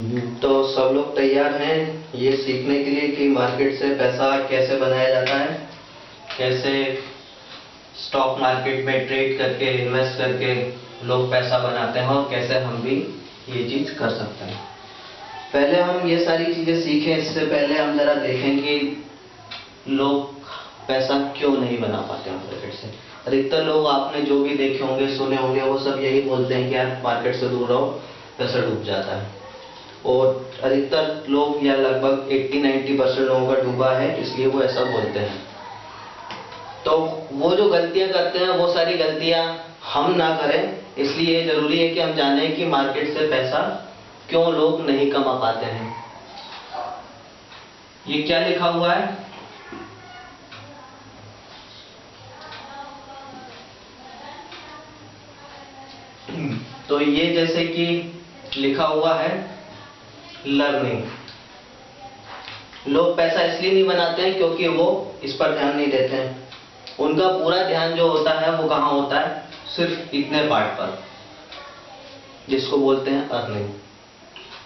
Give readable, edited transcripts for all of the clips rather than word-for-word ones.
तो सब लोग तैयार हैं ये सीखने के लिए कि मार्केट से पैसा कैसे बनाया जाता है, कैसे स्टॉक मार्केट में ट्रेड करके इन्वेस्ट करके लोग पैसा बनाते हैं और कैसे हम भी ये चीज कर सकते हैं। पहले हम ये सारी चीजें सीखें, इससे पहले हम जरा देखें कि लोग पैसा क्यों नहीं बना पाते हैं मार्केट से। अधिकतर लोग आपने जो भी देखे होंगे, सुने होंगे, वो सब यही बोलते हैं कि यार मार्केट से दूर रहो, पैसा डूब जाता है। और अधिकतर लोग या लगभग 80-90% लोगों का डूबा है, इसलिए वो ऐसा बोलते हैं। तो वो जो गलतियां करते हैं वो सारी गलतियां हम ना करें, इसलिए जरूरी है कि हम जानें कि मार्केट से पैसा क्यों लोग नहीं कमा पाते हैं। ये क्या लिखा हुआ है? तो ये जैसे कि लिखा हुआ है लर्निंग। लोग पैसा इसलिए नहीं बनाते हैं क्योंकि वो इस पर ध्यान नहीं देते हैं। उनका पूरा ध्यान जो होता है वो कहाँ होता है? सिर्फ इतने पार्ट पर, जिसको बोलते हैं अर्निंग।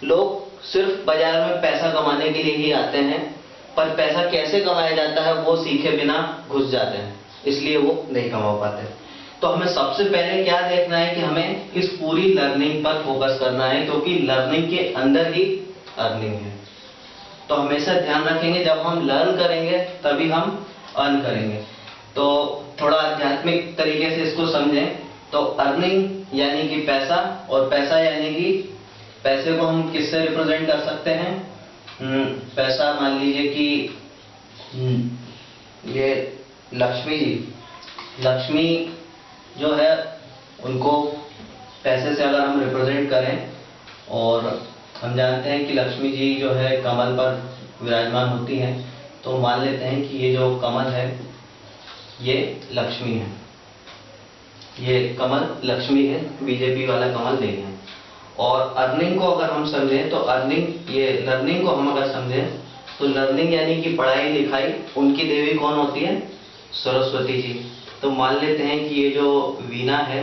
लोग सिर्फ बाजार में पैसा कमाने के लिए ही आते हैं, पर पैसा कैसे कमाया जाता है वो सीखे बिना घुस जाते हैं, इसलिए वो नहीं कमा पाते। तो हमें सबसे पहले क्या देखना है कि हमें इस पूरी लर्निंग पर फोकस करना है, क्योंकि लर्निंग के अंदर ही अर्निंग है। तो हमेशा ध्यान रखेंगे जब हम लर्न करेंगे तभी हम अर्न करेंगे। तो थोड़ा आध्यात्मिक तरीके से इसको समझें तो अर्निंग यानी कि पैसा, और पैसा यानी कि पैसे को हम किससे रिप्रेजेंट कर सकते हैं? पैसा मान लीजिए कि ये लक्ष्मी जी, लक्ष्मी जो है उनको पैसे से अगर हम रिप्रेजेंट करें, और हम जानते हैं कि लक्ष्मी जी जो है कमल पर विराजमान होती हैं, तो मान लेते हैं कि ये जो कमल है ये लक्ष्मी है, ये कमल लक्ष्मी है, बीजेपी वाला कमल नहीं है। और अर्निंग को अगर हम समझें तो अर्निंग, ये लर्निंग को हम अगर समझें तो लर्निंग यानी कि पढ़ाई लिखाई, उनकी देवी कौन होती है? सरस्वती जी। तो मान लेते हैं कि ये जो वीणा है,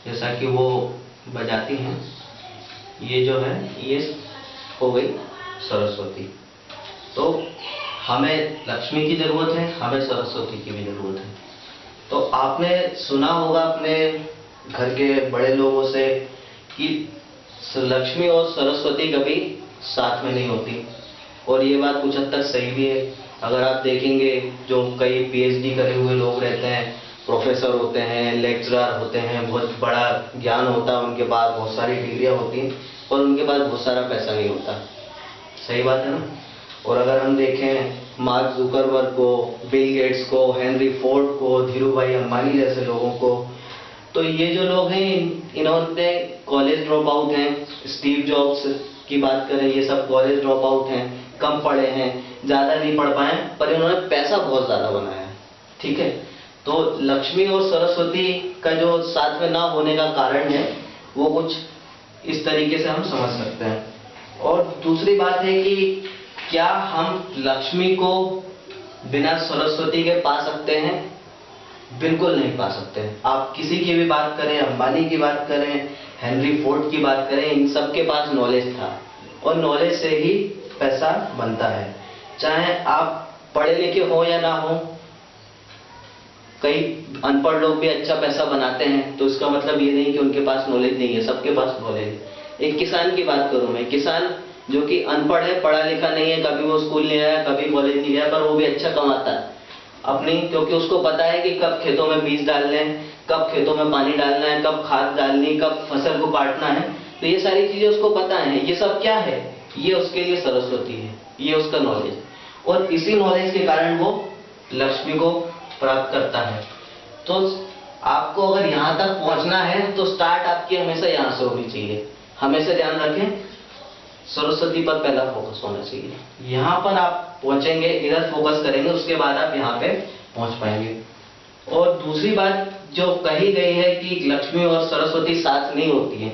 जैसा कि वो बजाती हैं, ये जो है ये हो गई सरस्वती। तो हमें लक्ष्मी की जरूरत है, हमें सरस्वती की भी जरूरत है। तो आपने सुना होगा अपने घर के बड़े लोगों से कि लक्ष्मी और सरस्वती कभी साथ में नहीं होती, और ये बात कुछ हद तक सही भी है। अगर आप देखेंगे जो कई पीएचडी करे हुए लोग रहते हैं, प्रोफेसर होते हैं, लेक्चरर होते हैं, बहुत बड़ा ज्ञान होता है उनके पास, बहुत सारी डिग्रियां होती हैं, पर उनके पास बहुत सारा पैसा नहीं होता। सही बात है ना? और अगर हम देखें मार्क जुकरबर्ग को, बिल गेट्स को, हेनरी फोर्ड को, धीरूभाई अंबानी जैसे लोगों को, तो ये जो लोग हैं इन्होंने कॉलेज ड्रॉप आउट हैं। स्टीव जॉब्स की बात करें, ये सब कॉलेज ड्रॉप आउट हैं, कम पढ़े हैं, ज्यादा नहीं पढ़ पाए, पर इन्होंने पैसा बहुत ज्यादा बनाया। ठीक है, तो लक्ष्मी और सरस्वती का जो साथ में ना होने का कारण है वो कुछ इस तरीके से हम समझ सकते हैं। और दूसरी बात है कि क्या हम लक्ष्मी को बिना सरस्वती के पा सकते हैं? बिल्कुल नहीं पा सकते। आप किसी की भी बात करें, अंबानी की बात करें, हेनरी फोर्ड की बात करें, इन सब के पास नॉलेज था, और नॉलेज से ही पैसा बनता है। चाहे आप पढ़े लिखे हो या ना हो, कई अनपढ़ लोग भी अच्छा पैसा बनाते हैं, तो इसका मतलब ये नहीं कि उनके पास नॉलेज नहीं है, सबके पास नॉलेज है। एक किसान की बात करूं मैं, किसान जो कि अनपढ़ है, पढ़ा लिखा नहीं है, कभी वो स्कूल नहीं आया, कभी कॉलेज नहीं गया, पर वो भी अच्छा कमाता है अपनी, क्योंकि उसको पता है कि कब खेतों में बीज डालने हैं, कब खेतों में पानी डालना है, कब खाद डालनी, कब फसल को काटना है। तो ये सारी चीजें उसको पता है। ये सब क्या है? ये उसके लिए सरस्वती है, ये उसका नॉलेज, और इसी नॉलेज के कारण वो लक्ष्मी को प्राप्त करता है। तो आपको अगर यहाँ तक पहुंचना है तो स्टार्ट आपकी हमेशा यहाँ से होनी चाहिए। हमेशा ध्यान रखें, सरस्वती पर पहला फोकस होना चाहिए। यहाँ पर आप पहुंचेंगे, इधर फोकस करेंगे, उसके बाद आप यहाँ पे पहुंच पाएंगे। और दूसरी बात जो कही गई है कि लक्ष्मी और सरस्वती साथ नहीं होती हैं,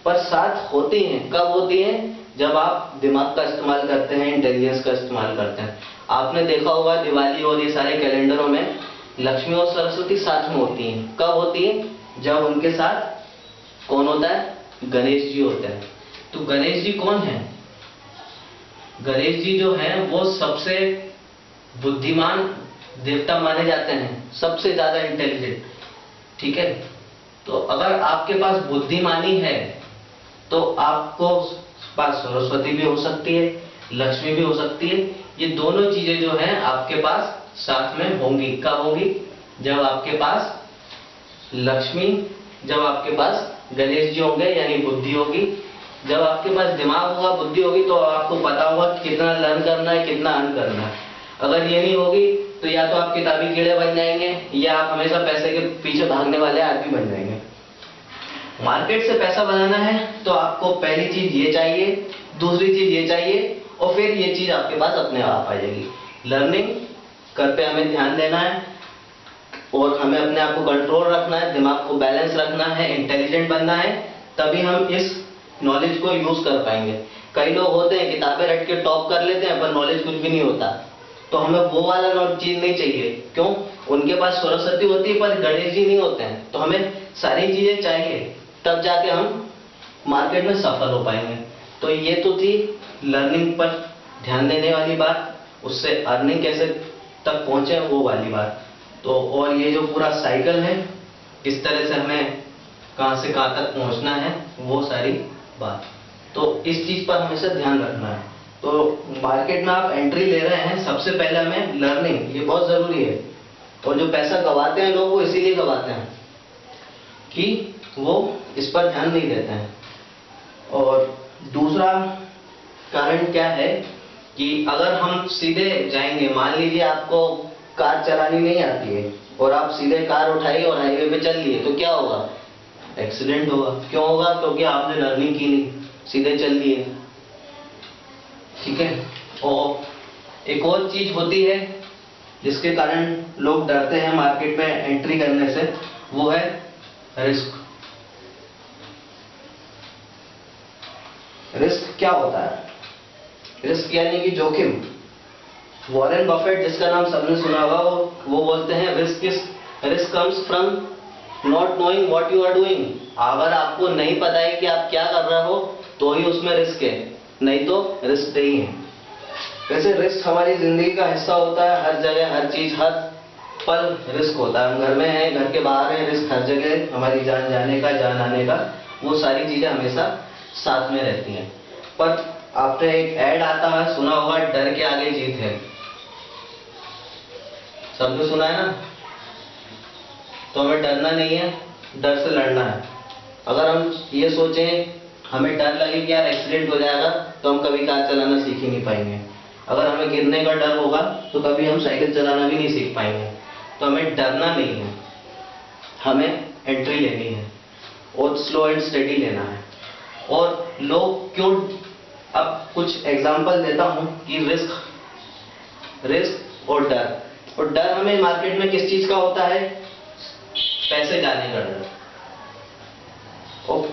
पर साथ होती हैं। कब होती हैं? जब आप दिमाग का इस्तेमाल करते हैं, इंटेलिजेंस का इस्तेमाल करते हैं। आपने देखा होगा दिवाली और ये सारे कैलेंडरों में लक्ष्मी और सरस्वती साथ में होती हैं। कब होती है? जब उनके साथ कौन होता है? गणेश जी होते हैं। तो गणेश जी कौन है? गणेश जी जो है वो सबसे बुद्धिमान देवता माने जाते हैं, सबसे ज्यादा इंटेलिजेंट। ठीक है, तो अगर आपके पास बुद्धिमानी है तो आपको पास सरस्वती भी हो सकती है, लक्ष्मी भी हो सकती है। ये दोनों चीजें जो हैं आपके पास साथ में होंगी। कब होंगी? जब आपके पास लक्ष्मी, जब आपके पास गणेश जी होंगे यानी बुद्धि होगी। जब आपके पास दिमाग होगा, बुद्धि होगी, तो आपको पता होगा कितना लर्न करना है, कितना अर्न करना है। अगर ये नहीं होगी तो या तो आप किताबी कीड़े बन जाएंगे या आप हमेशा पैसे के पीछे भागने वाले आदमी बन जाएंगे। मार्केट से पैसा बनाना है तो आपको पहली चीज ये चाहिए, दूसरी चीज ये चाहिए, और फिर ये चीज आपके पास अपने आप आ जाएगी। लर्निंग करते हमें ध्यान देना है और हमें अपने आप को कंट्रोल रखना है, दिमाग को बैलेंस रखना है, इंटेलिजेंट बनना है, तभी हम इस नॉलेज को यूज कर पाएंगे। कई लोग होते हैं किताबें रट के टॉप कर लेते हैं पर नॉलेज कुछ भी नहीं होता, तो हमें वो वाला चीज नहीं चाहिए। क्यों? उनके पास सरस्वती होती है पर गणेश जी नहीं होते हैं। तो हमें सारी चीजें चाहिए, तब जाके हम मार्केट में सफल हो पाएंगे। तो ये तो थी लर्निंग पर ध्यान देने वाली बात, उससे अर्निंग कैसे तक पहुंचे वो वाली बात। तो और ये जो पूरा साइकिल है, किस तरह से हमें कहां से कहां तक पहुंचना है, वो सारी बात। तो इस चीज पर हमेशा ध्यान रखना है। तो मार्केट में आप एंट्री ले रहे हैं, सबसे पहले हमें लर्निंग, ये बहुत जरूरी है। और जो पैसा गवाते हैं लोग, वो इसीलिए गवाते हैं कि वो इस पर ध्यान नहीं देते हैं। और दूसरा कारण क्या है कि अगर हम सीधे जाएंगे, मान लीजिए आपको कार चलानी नहीं आती है और आप सीधे कार उठाइए और हाईवे पे चल लिए, तो क्या होगा? एक्सीडेंट होगा। क्यों होगा? क्योंकि आपने लर्निंग की नहीं, सीधे चल दिए। ठीक है। और एक और चीज होती है जिसके कारण लोग डरते हैं मार्केट में एंट्री करने से, वो है रिस्क। रिस्क क्या होता है? रिस्क यानी कि जोखिम। वॉरेन बफेट, जिसका नाम सबने सुना होगा, वो बोलते हैं risk comes from not knowing what you are doing. अगर आपको नहीं पता है कि आप क्या कर रहे हो तो ही उसमें रिस्क है, नहीं तो रिस्क नहीं है। वैसे रिस्क हमारी जिंदगी का हिस्सा होता है, हर जगह, हर चीज, हर पल रिस्क होता है। हम घर में हैं, घर के बाहर हैं, रिस्क हर जगह, हमारी जान जाने का, जान आने का, वो सारी चीजें हमेशा साथ में रहती हैं। पर आपने एक ऐड आता है, सुना होगा, डर के आगे जीत है। सबने सुना है ना? तो हमें डरना नहीं है, डर से लड़ना है। अगर हम ये सोचें, हमें डर लगे कि यार एक्सीडेंट हो जाएगा, तो हम कभी कार चलाना सीख ही नहीं पाएंगे। अगर हमें गिरने का डर होगा तो कभी हम साइकिल चलाना भी नहीं सीख पाएंगे। तो हमें डरना नहीं है, हमें एंट्री लेनी है और स्लो एंड स्टेडी लेना है। और लोग क्यों, अब कुछ एग्जांपल देता हूं कि रिस्क और डर। और डर हमें मार्केट में किस चीज का होता है? पैसे जाने का डर और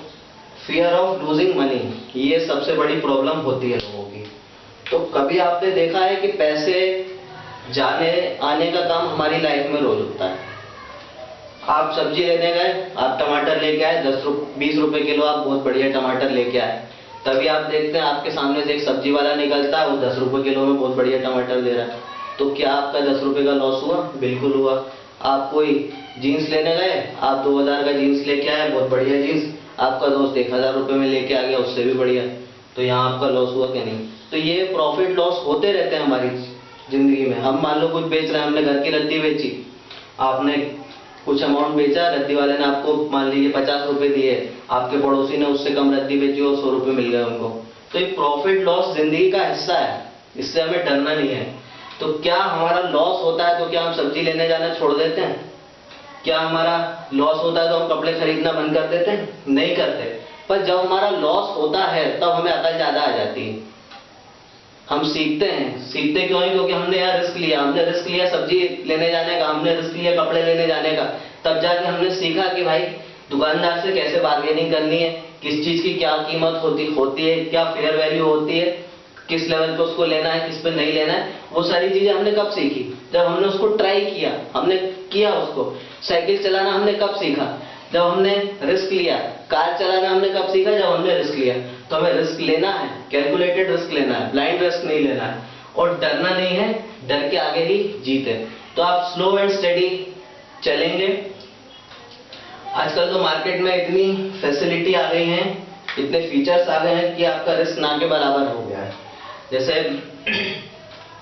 फियर ऑफ लूजिंग मनी, ये सबसे बड़ी प्रॉब्लम होती है लोगों की। तो कभी आपने देखा है कि पैसे जाने आने का काम हमारी लाइफ में रोज होता है। आप सब्जी लेने गए, आप टमाटर लेके आए, 20 रुपए किलो, आप बहुत बढ़िया टमाटर लेके आए। तभी आप देखते हैं आपके सामने से एक सब्जी वाला निकलता है, वो 10 रुपए किलो में बहुत बढ़िया टमाटर दे रहा है। तो क्या आपका 10 रुपए का लॉस हुआ? बिल्कुल हुआ। आप कोई जीन्स लेने गए, आप 2000 का जीन्स लेके आए, बहुत बढ़िया जीन्स, आपका दोस्त 1000 रुपए में लेके आ गया, उससे भी बढ़िया। तो यहाँ आपका लॉस हुआ कि नहीं? तो ये प्रॉफिट लॉस होते रहते हैं हमारी जिंदगी में। हम मान लो कुछ बेच रहे हैं, हमने घर की रद्दी बेची, आपने कुछ अमाउंट बेचा, रद्दी वाले ने आपको मान लीजिए 50 रुपए दिए, आपके पड़ोसी ने उससे कम रद्दी बेची और 100 रुपए मिल गए उनको। तो ये प्रॉफिट लॉस जिंदगी का हिस्सा है, इससे हमें डरना नहीं है। तो क्या हमारा लॉस होता है तो क्या हम सब्जी लेने जाना छोड़ देते हैं? क्या हमारा लॉस होता है तो हम कपड़े खरीदना बंद कर देते हैं? नहीं करते। पर जब हमारा लॉस होता है तब हमें अकल ज्यादा आ जाती है, हम सीखते हैं। सीखते क्यों है? क्योंकि हमने यार रिस्क लिया, हमने रिस्क लिया सब्जी लेने जाने का, हमने रिस्क लिया कपड़े लेने जाने का। तब जाके हमने सीखा कि भाई दुकानदार से कैसे बार्गेनिंग करनी है, किस चीज की क्या कीमत होती है, क्या फेयर वैल्यू होती है, किस लेवल पे उसको लेना है, किस पे नहीं लेना है। वो सारी चीजें हमने कब सीखी? जब हमने उसको ट्राई किया, हमने किया उसको। साइकिल चलाना हमने कब सीखा? जब हमने रिस्क लिया, कार चलाना हमने कब सीखा? जब हमने रिस्क लिया। तो हमें रिस्क लेना है, कैलकुलेटेड रिस्क लेना है, ब्लाइंड रिस्क नहीं लेना है, और डरना नहीं है, डर के आगे ही जीत है। तो आप स्लो एंड स्टेडी चलेंगे। आजकल तो मार्केट में इतनी फैसिलिटी आ गई है, इतने फीचर्स आ गए हैं कि आपका रिस्क ना के बराबर हो गया है। जैसे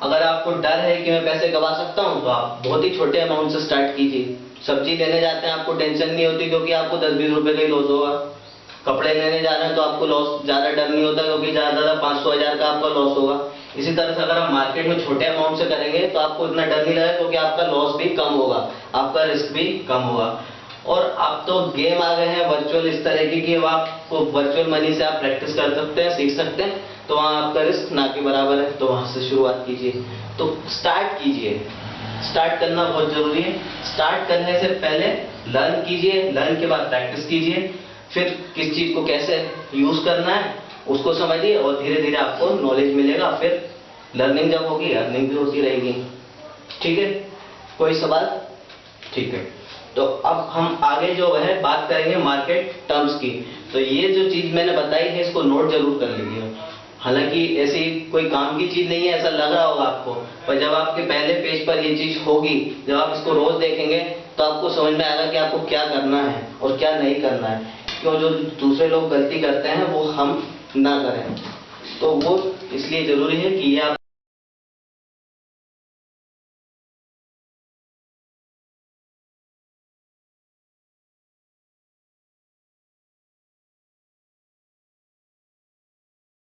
अगर आपको डर है कि मैं पैसे गवा सकता हूं, तो आप बहुत ही छोटे अमाउंट से स्टार्ट कीजिए। सब्जी लेने जाते हैं, आपको टेंशन नहीं होती क्योंकि आपको 10-20 रुपए का ही लॉस होगा। कपड़े लेने जा रहे हैं तो आपको लॉस ज्यादा डर नहीं होता क्योंकि ज्यादा 500-1000 का आपका लॉस होगा। इसी तरह से अगर आप मार्केट में छोटे अमाउंट से करेंगे तो आपको इतना डर नहीं लगेगा क्योंकि आपका लॉस भी कम होगा, आपका रिस्क भी कम होगा। और अब तो गेम आ गए हैं वर्चुअल इस तरह की कि आपको वर्चुअल मनी से आप प्रैक्टिस कर सकते हैं, सीख सकते हैं, तो वहाँ आपका रिस्क ना के बराबर है। तो वहां से शुरुआत कीजिए, तो स्टार्ट कीजिए। स्टार्ट करना बहुत जरूरी है। स्टार्ट करने से पहले लर्न कीजिए, लर्न के बाद प्रैक्टिस कीजिए, फिर किस चीज को कैसे यूज करना है उसको समझिए, और धीरे धीरे आपको नॉलेज मिलेगा। फिर लर्निंग जब होगी अर्निंग भी होती रहेगी। ठीक है, कोई सवाल? ठीक है, तो अब हम आगे जो है बात करेंगे मार्केट टर्म्स की। तो ये जो चीज मैंने बताई है इसको नोट जरूर कर लीजिए। हालांकि ऐसी कोई काम की चीज नहीं है, ऐसा लग रहा होगा आपको, पर जब आपके पहले पेज पर ये चीज होगी, जब आप इसको रोज देखेंगे तो आपको समझ में आएगा कि आपको क्या करना है और क्या नहीं करना है। क्यों जो दूसरे लोग गलती करते हैं वो हम ना करें। तो वो इसलिए जरूरी है कि ये आप